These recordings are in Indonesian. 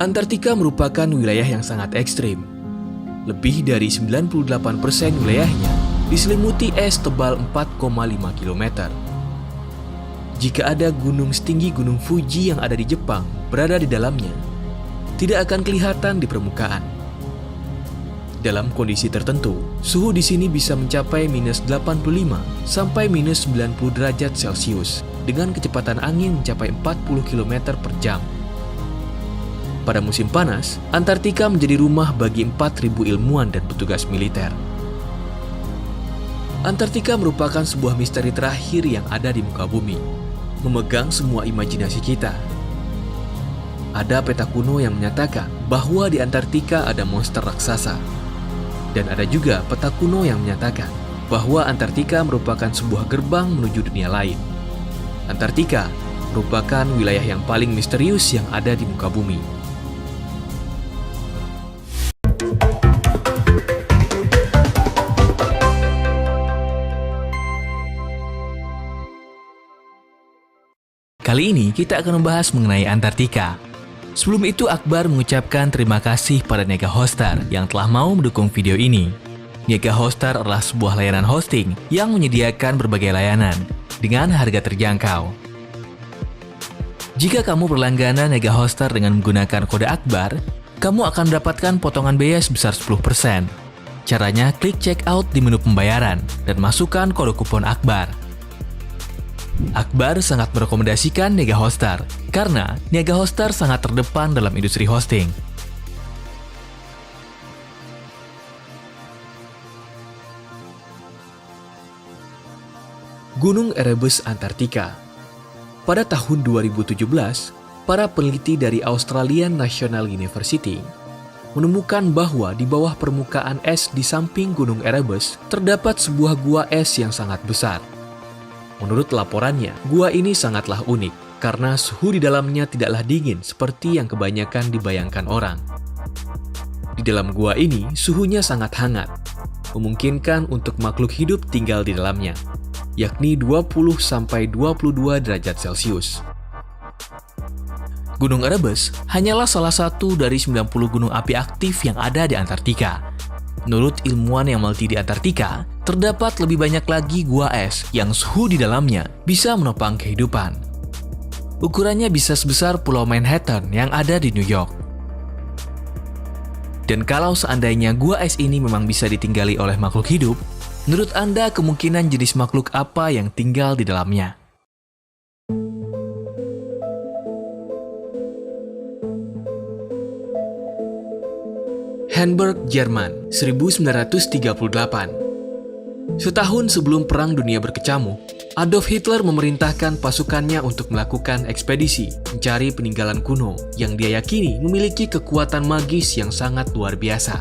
Antartika merupakan wilayah yang sangat ekstrim. Lebih dari 98% wilayahnya diselimuti es tebal 4,5 km. Jika ada gunung setinggi Gunung Fuji yang ada di Jepang berada di dalamnya, tidak akan kelihatan di permukaan. Dalam kondisi tertentu, suhu di sini bisa mencapai minus 85 sampai minus 90 derajat Celcius dengan kecepatan angin mencapai 40 km per jam. Pada musim panas, Antartika menjadi rumah bagi 4.000 ilmuwan dan petugas militer. Antartika merupakan sebuah misteri terakhir yang ada di muka bumi, memegang semua imajinasi kita. Ada peta kuno yang menyatakan bahwa di Antartika ada monster raksasa. Dan ada juga peta kuno yang menyatakan bahwa Antartika merupakan sebuah gerbang menuju dunia lain. Antartika merupakan wilayah yang paling misterius yang ada di muka bumi. Kali ini kita akan membahas mengenai Antartika. Sebelum itu, Akbar mengucapkan terima kasih pada Niaga Hostar yang telah mau mendukung video ini. Niaga Hostar adalah sebuah layanan hosting yang menyediakan berbagai layanan dengan harga terjangkau. Jika kamu berlangganan Niaga Hostar dengan menggunakan kode Akbar, kamu akan mendapatkan potongan biaya sebesar 10%. Caranya, klik check out di menu pembayaran dan masukkan kode kupon Akbar. Akbar sangat merekomendasikan Niaga Hostar karena Niaga Hostar sangat terdepan dalam industri hosting. Gunung Erebus Antartika. Pada tahun 2017, para peneliti dari Australian National University menemukan bahwa di bawah permukaan es di samping Gunung Erebus terdapat sebuah gua es yang sangat besar. Menurut laporannya, gua ini sangatlah unik karena suhu di dalamnya tidaklah dingin seperti yang kebanyakan dibayangkan orang. Di dalam gua ini, suhunya sangat hangat, memungkinkan untuk makhluk hidup tinggal di dalamnya, yakni 20-22 derajat Celcius. Gunung Erebus hanyalah salah satu dari 90 gunung api aktif yang ada di Antartika. Menurut ilmuwan yang meneliti di Antartika, terdapat lebih banyak lagi gua es yang suhu di dalamnya bisa menopang kehidupan. Ukurannya bisa sebesar Pulau Manhattan yang ada di New York. Dan kalau seandainya gua es ini memang bisa ditinggali oleh makhluk hidup, menurut Anda kemungkinan jenis makhluk apa yang tinggal di dalamnya? Hamburg, Jerman, 1938. Setahun sebelum Perang Dunia berkecamuk, Adolf Hitler memerintahkan pasukannya untuk melakukan ekspedisi mencari peninggalan kuno yang dia yakini memiliki kekuatan magis yang sangat luar biasa.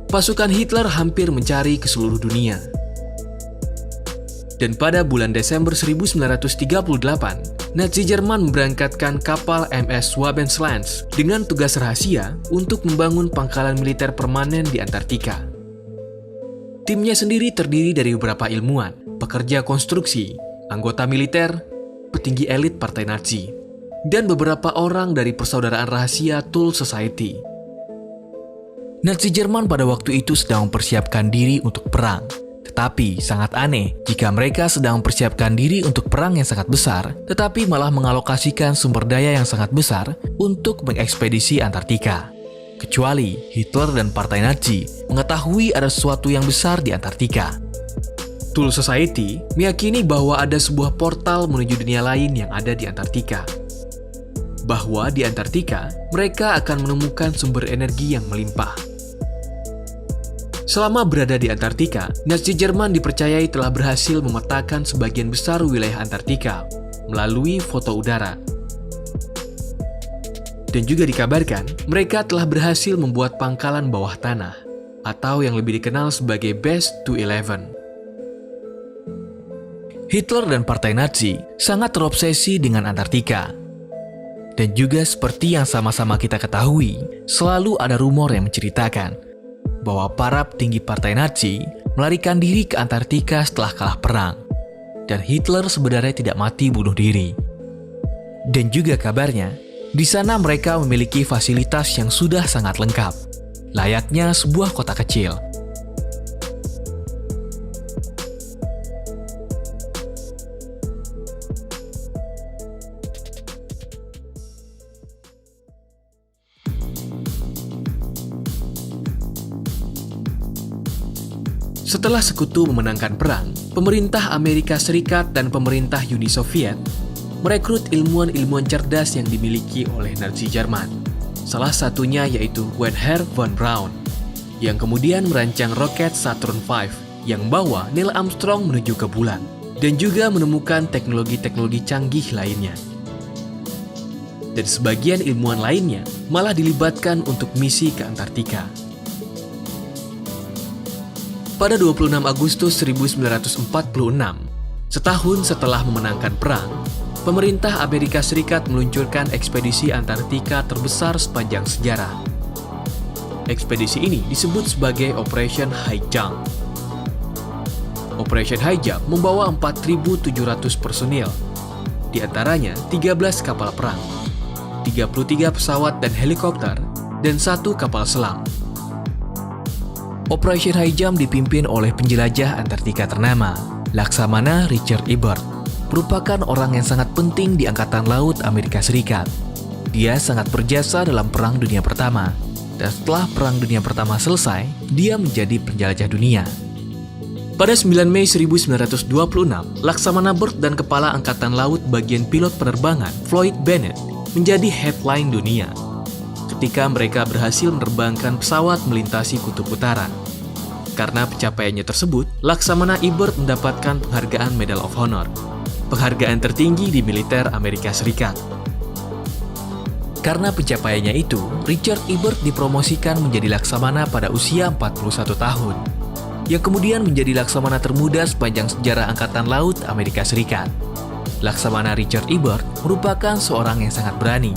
Pasukan Hitler hampir mencari ke seluruh dunia. Dan pada bulan Desember 1938, Nazi Jerman memberangkatkan kapal MS Schwabenland dengan tugas rahasia untuk membangun pangkalan militer permanen di Antartika. Timnya sendiri terdiri dari beberapa ilmuwan, pekerja konstruksi, anggota militer, petinggi elit partai Nazi, dan beberapa orang dari persaudaraan rahasia Thule Society. Nazi Jerman pada waktu itu sedang mempersiapkan diri untuk perang. Tetapi sangat aneh jika mereka sedang mempersiapkan diri untuk perang yang sangat besar, tetapi malah mengalokasikan sumber daya yang sangat besar untuk mengekspedisi Antartika. Kecuali Hitler dan partai Nazi mengetahui ada sesuatu yang besar di Antartika. Thule Society meyakini bahwa ada sebuah portal menuju dunia lain yang ada di Antartika. Bahwa di Antartika mereka akan menemukan sumber energi yang melimpah. Selama berada di Antartika, Nazi Jerman dipercayai telah berhasil memetakan sebagian besar wilayah Antartika melalui foto udara. Dan juga dikabarkan, mereka telah berhasil membuat pangkalan bawah tanah, atau yang lebih dikenal sebagai Base 211. Hitler dan partai Nazi sangat terobsesi dengan Antartika. Dan juga seperti yang sama-sama kita ketahui, selalu ada rumor yang menceritakan bahwa para petinggi partai Nazi melarikan diri ke Antartika setelah kalah perang. Dan Hitler sebenarnya tidak mati bunuh diri. Dan juga kabarnya, di sana mereka memiliki fasilitas yang sudah sangat lengkap, layaknya sebuah kota kecil. Setelah sekutu memenangkan perang, pemerintah Amerika Serikat dan pemerintah Uni Soviet merekrut ilmuwan-ilmuwan cerdas yang dimiliki oleh Nazi Jerman. Salah satunya yaitu Wernher von Braun, yang kemudian merancang roket Saturn V yang membawa Neil Armstrong menuju ke bulan, dan juga menemukan teknologi-teknologi canggih lainnya. Dan sebagian ilmuwan lainnya malah dilibatkan untuk misi ke Antartika. Pada 26 Agustus 1946, setahun setelah memenangkan perang, pemerintah Amerika Serikat meluncurkan ekspedisi Antartika terbesar sepanjang sejarah. Ekspedisi ini disebut sebagai Operation High Jump. Operation High Jump membawa 4.700 personil, di antaranya 13 kapal perang, 33 pesawat dan helikopter, dan 1 kapal selam. Operation High Jump dipimpin oleh penjelajah Antartika ternama, Laksamana Richard Ebert, merupakan orang yang sangat penting di Angkatan Laut Amerika Serikat. Dia sangat berjasa dalam Perang Dunia Pertama, dan setelah Perang Dunia Pertama selesai, dia menjadi penjelajah dunia. Pada 9 Mei 1926, Laksamana Bert dan Kepala Angkatan Laut bagian pilot penerbangan Floyd Bennett menjadi headline dunia ketika mereka berhasil menerbangkan pesawat melintasi Kutub Utara. Karena pencapaiannya tersebut, Laksamana Ebert mendapatkan penghargaan Medal of Honor, penghargaan tertinggi di militer Amerika Serikat. Karena pencapaiannya itu, Richard Ebert dipromosikan menjadi Laksamana pada usia 41 tahun, yang kemudian menjadi Laksamana termuda sepanjang sejarah Angkatan Laut Amerika Serikat. Laksamana Richard Ebert merupakan seorang yang sangat berani.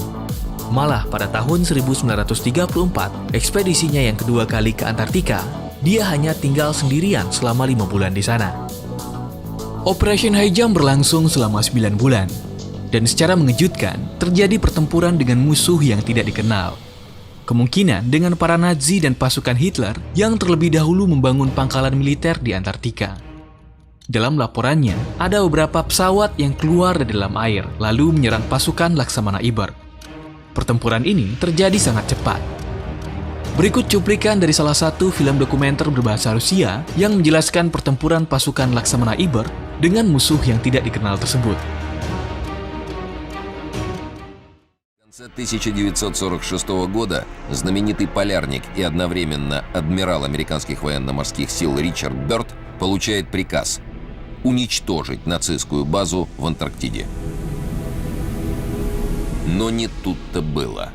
Malah pada tahun 1934, ekspedisinya yang kedua kali ke Antartika, dia hanya tinggal sendirian selama 5 bulan di sana. Operation High Jump berlangsung selama 9 bulan, dan secara mengejutkan terjadi pertempuran dengan musuh yang tidak dikenal. Kemungkinan dengan para Nazi dan pasukan Hitler yang terlebih dahulu membangun pangkalan militer di Antartika. Dalam laporannya, ada beberapa pesawat yang keluar dari dalam air lalu menyerang pasukan Laksamana Ebert. Pertempuran ini terjadi sangat cepat. Berikut cuplikan dari salah satu film dokumenter berbahasa Rusia yang menjelaskan pertempuran pasukan Laksamana Ebert dengan musuh yang tidak dikenal tersebut. В конце 1946 года знаменитый полярник и одновременно адмирал американских военно-морских сил Ричард Бёрд получает приказ уничтожить нацистскую базу в Антарктиде. Но не тут-то было.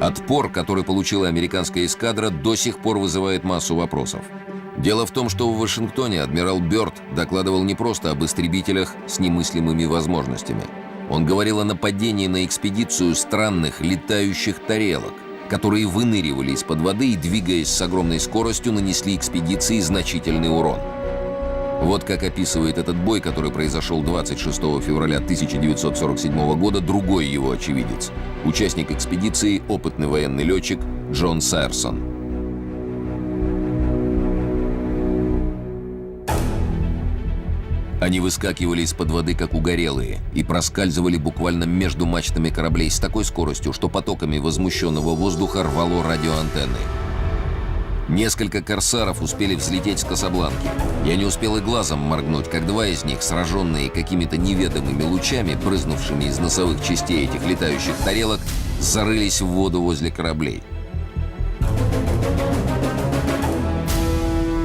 Отпор, который получила американская эскадра, до сих пор вызывает массу вопросов. Дело в том, что в Вашингтоне адмирал Бёрд докладывал не просто об истребителях с немыслимыми возможностями. Он говорил о нападении на экспедицию странных летающих тарелок, которые выныривали из-под воды и, двигаясь с огромной скоростью, нанесли экспедиции значительный урон. Вот как описывает этот бой, который произошел 26 февраля 1947 года, другой его очевидец, участник экспедиции, опытный военный летчик Джон Сайерсон. Они выскакивали из-под воды, как угорелые, и проскальзывали буквально между мачтами кораблей с такой скоростью, что потоками возмущенного воздуха рвало радиоантенны. Несколько корсаров успели взлететь с Касабланки. Я не успел и глазом моргнуть, как два из них, сраженные какими-то неведомыми лучами, брызнувшими из носовых частей этих летающих тарелок, зарылись в воду возле кораблей.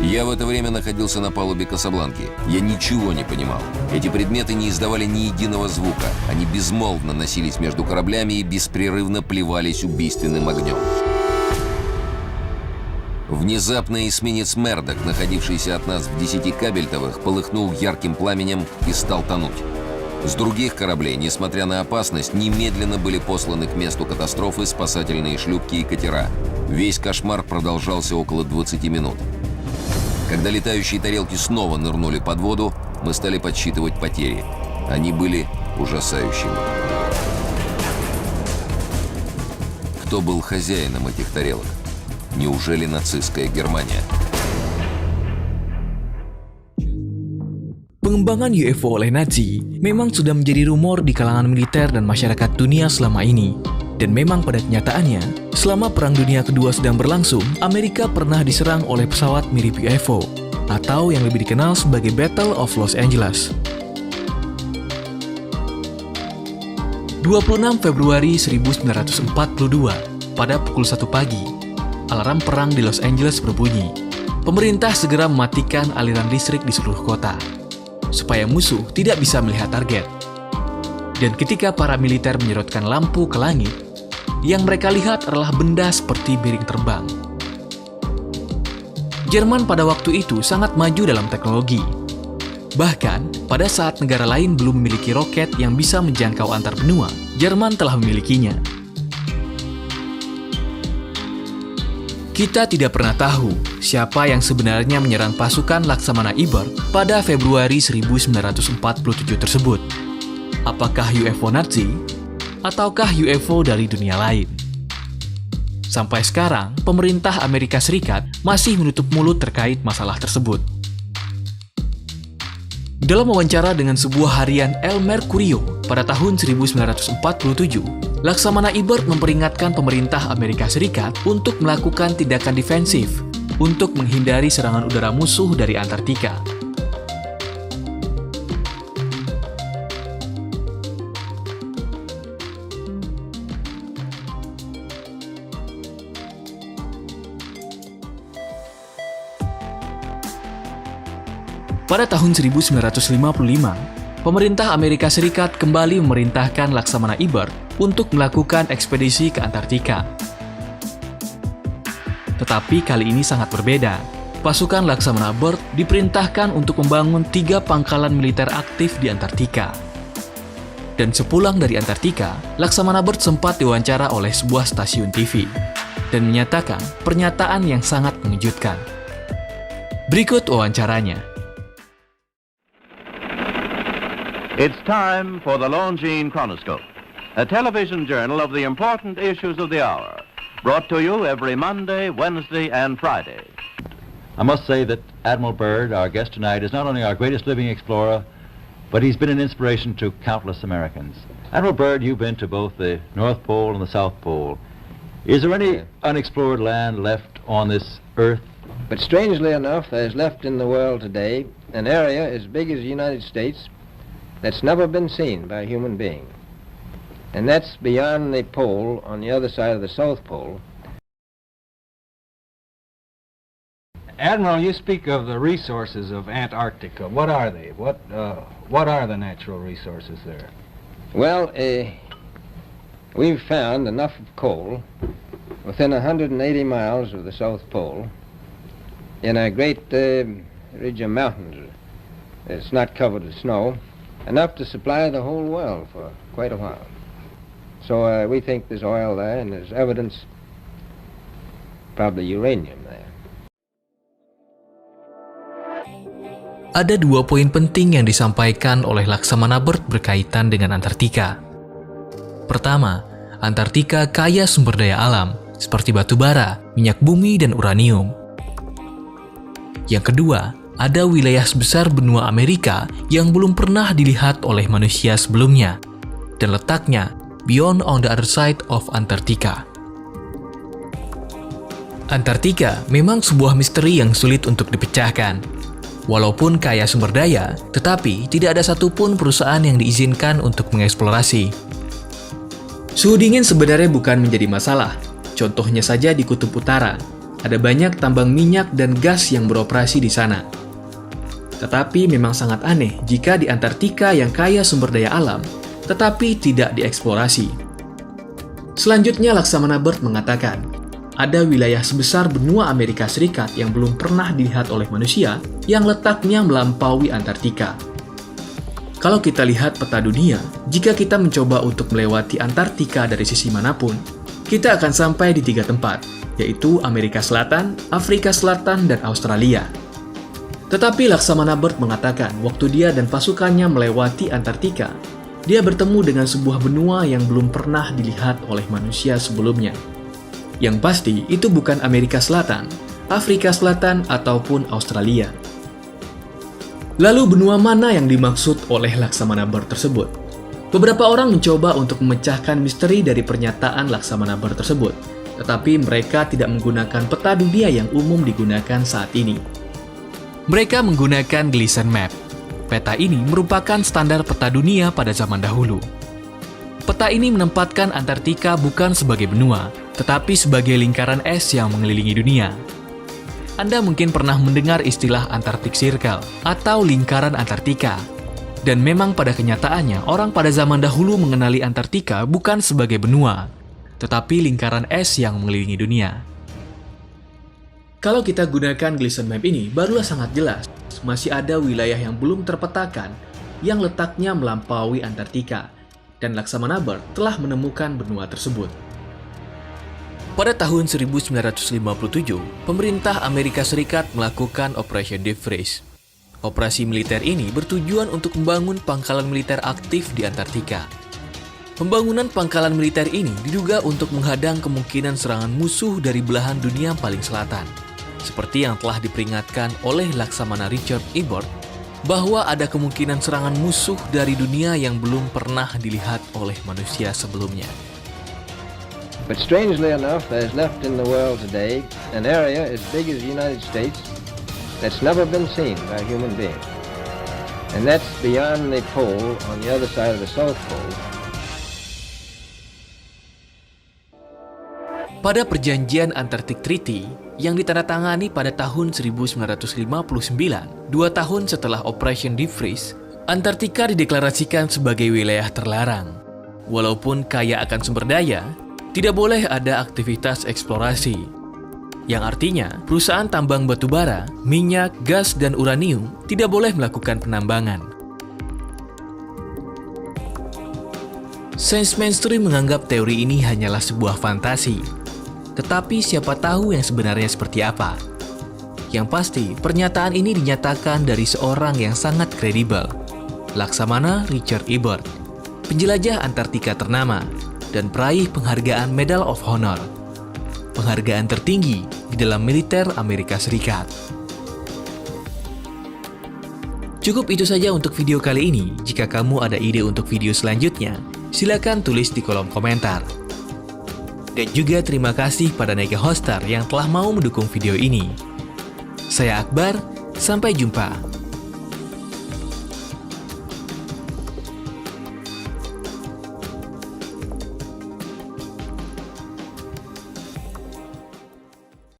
Я в это время находился на палубе Касабланки. Я ничего не понимал. Эти предметы не издавали ни единого звука. Они безмолвно носились между кораблями и беспрерывно плевались убийственным огнем. Внезапно эсминец «Мердок», находившийся от нас в 10 кабельтовых, полыхнул ярким пламенем и стал тонуть. С других кораблей, несмотря на опасность, немедленно были посланы к месту катастрофы спасательные шлюпки и катера. Весь кошмар продолжался около 20 минут. Когда летающие тарелки снова нырнули под воду, мы стали подсчитывать потери. Они были ужасающими. кто был хозяином этих тарелок? Неужели нацистская Германия? Pengembangan UFO oleh Nazi memang sudah menjadi rumor di kalangan militer dan masyarakat dunia selama ini. Dan memang pada kenyataannya, selama Perang Dunia Kedua sedang berlangsung, Amerika pernah diserang oleh pesawat mirip UFO, atau yang lebih dikenal sebagai Battle of Los Angeles. 26 Februari 1942, pada pukul 1 pagi, alarm perang di Los Angeles berbunyi. Pemerintah segera mematikan aliran listrik di seluruh kota, supaya musuh tidak bisa melihat target. Dan ketika para militer menyorotkan lampu ke langit, yang mereka lihat adalah benda seperti piring terbang. Jerman pada waktu itu sangat maju dalam teknologi. Bahkan, pada saat negara lain belum memiliki roket yang bisa menjangkau antar benua, Jerman telah memilikinya. Kita tidak pernah tahu siapa yang sebenarnya menyerang pasukan Laksamana Ibert pada Februari 1947 tersebut. Apakah UFO Nazi ataukah UFO dari dunia lain? Sampai sekarang, pemerintah Amerika Serikat masih menutup mulut terkait masalah tersebut. Dalam wawancara dengan sebuah harian El Mercurio pada tahun 1947, Laksamana Ibert memperingatkan pemerintah Amerika Serikat untuk melakukan tindakan defensif untuk menghindari serangan udara musuh dari Antartika. Pada tahun 1955, pemerintah Amerika Serikat kembali memerintahkan Laksamana Ibert untuk melakukan ekspedisi ke Antartika. Tetapi kali ini sangat berbeda. Pasukan Laksamana Ibert diperintahkan untuk membangun 3 pangkalan militer aktif di Antartika. Dan sepulang dari Antartika, Laksamana Ibert sempat diwawancara oleh sebuah stasiun TV dan menyatakan pernyataan yang sangat mengejutkan. Berikut wawancaranya. It's time for the Longines Chronoscope, a television journal of the important issues of the hour, brought to you every Monday, Wednesday, and Friday. I must say that Admiral Byrd, our guest tonight, is not only our greatest living explorer, but he's been an inspiration to countless Americans. Admiral Byrd, you've been to both the North Pole and the South Pole. Is there any unexplored land left on this Earth? But strangely enough, there's left in the world today an area as big as the United States that's never been seen by a human being. And that's beyond the pole, on the other side of the South Pole. Admiral, you speak of the resources of Antarctica. What are they? What are the natural resources there? Well, we've found enough of coal within 180 miles of the South Pole in a great ridge of mountains. It's not covered with snow, enough to supply the whole world for quite a while. So we think there's oil there, and there's evidence, probably uranium there. Ada 2 poin penting yang disampaikan oleh Laksamana Ibert berkaitan dengan Antartika. Pertama, Antartika kaya sumber daya alam, seperti batu bara, minyak bumi, dan uranium. Yang kedua, ada wilayah sebesar benua Amerika yang belum pernah dilihat oleh manusia sebelumnya, dan letaknya beyond on the other side of Antarctica. Antartika memang sebuah misteri yang sulit untuk dipecahkan. Walaupun kaya sumber daya, tetapi tidak ada satupun perusahaan yang diizinkan untuk mengeksplorasi. Suhu dingin sebenarnya bukan menjadi masalah. Contohnya saja di Kutub Utara, ada banyak tambang minyak dan gas yang beroperasi di sana. Tetapi memang sangat aneh jika di Antartika yang kaya sumber daya alam, tetapi tidak dieksplorasi. Selanjutnya, Laksamana Ibert mengatakan, ada wilayah sebesar benua Amerika Serikat yang belum pernah dilihat oleh manusia yang letaknya melampaui Antartika. Kalau kita lihat peta dunia, jika kita mencoba untuk melewati Antartika dari sisi manapun, kita akan sampai di 3 tempat, yaitu Amerika Selatan, Afrika Selatan, dan Australia. Tetapi Laksamana Ibert mengatakan waktu dia dan pasukannya melewati Antartika, dia bertemu dengan sebuah benua yang belum pernah dilihat oleh manusia sebelumnya, Yang pasti, itu bukan Amerika Selatan, Afrika Selatan, ataupun Australia. Lalu benua mana yang dimaksud oleh Laksamana Bird tersebut? Beberapa orang mencoba untuk memecahkan misteri dari pernyataan Laksamana Bird tersebut, tetapi mereka tidak menggunakan peta dunia yang umum digunakan saat ini. Mereka menggunakan Gleason Map. Peta ini merupakan standar peta dunia pada zaman dahulu. Peta ini menempatkan Antartika bukan sebagai benua, tetapi sebagai lingkaran es yang mengelilingi dunia. Anda mungkin pernah mendengar istilah Antarctic Circle atau lingkaran Antartika. Dan memang pada kenyataannya, orang pada zaman dahulu mengenali Antartika bukan sebagai benua, tetapi lingkaran es yang mengelilingi dunia. Kalau kita gunakan Gleason Map ini, barulah sangat jelas. Masih ada wilayah yang belum terpetakan yang letaknya melampaui Antartika, dan Laksamana Bird telah menemukan benua tersebut. Pada tahun 1957, pemerintah Amerika Serikat melakukan Operation Deep Freeze. Operasi militer ini bertujuan untuk membangun pangkalan militer aktif di Antartika. Pembangunan pangkalan militer ini diduga untuk menghadang kemungkinan serangan musuh dari belahan dunia paling selatan. Seperti yang telah diperingatkan oleh Laksamana Richard E. Byrd, bahwa ada kemungkinan serangan musuh dari dunia yang belum pernah dilihat oleh manusia sebelumnya. But strangely enough, there's left in the world today an area as big as the United States that's never been seen by a human being. And that's beyond the pole on the other side of the South Pole. Pada perjanjian Antarctic Treaty yang ditandatangani pada tahun 1959, 2 tahun setelah Operation Deep Freeze, Antartika dideklarasikan sebagai wilayah terlarang. Walaupun kaya akan sumber daya, tidak boleh ada aktivitas eksplorasi. Yang artinya, perusahaan tambang batubara, minyak, gas, dan uranium tidak boleh melakukan penambangan. Sains mainstream menganggap teori ini hanyalah sebuah fantasi. Tetapi siapa tahu yang sebenarnya seperti apa? Yang pasti, pernyataan ini dinyatakan dari seorang yang sangat kredibel, Laksamana Richard E. Byrd, penjelajah Antartika ternama, dan peraih penghargaan Medal of Honor, penghargaan tertinggi di dalam militer Amerika Serikat. Cukup itu saja untuk video kali ini. Jika kamu ada ide untuk video selanjutnya, silakan tulis di kolom komentar. Dan juga terima kasih pada Nega Hostar yang telah mau mendukung video ini. Saya Akbar, sampai jumpa.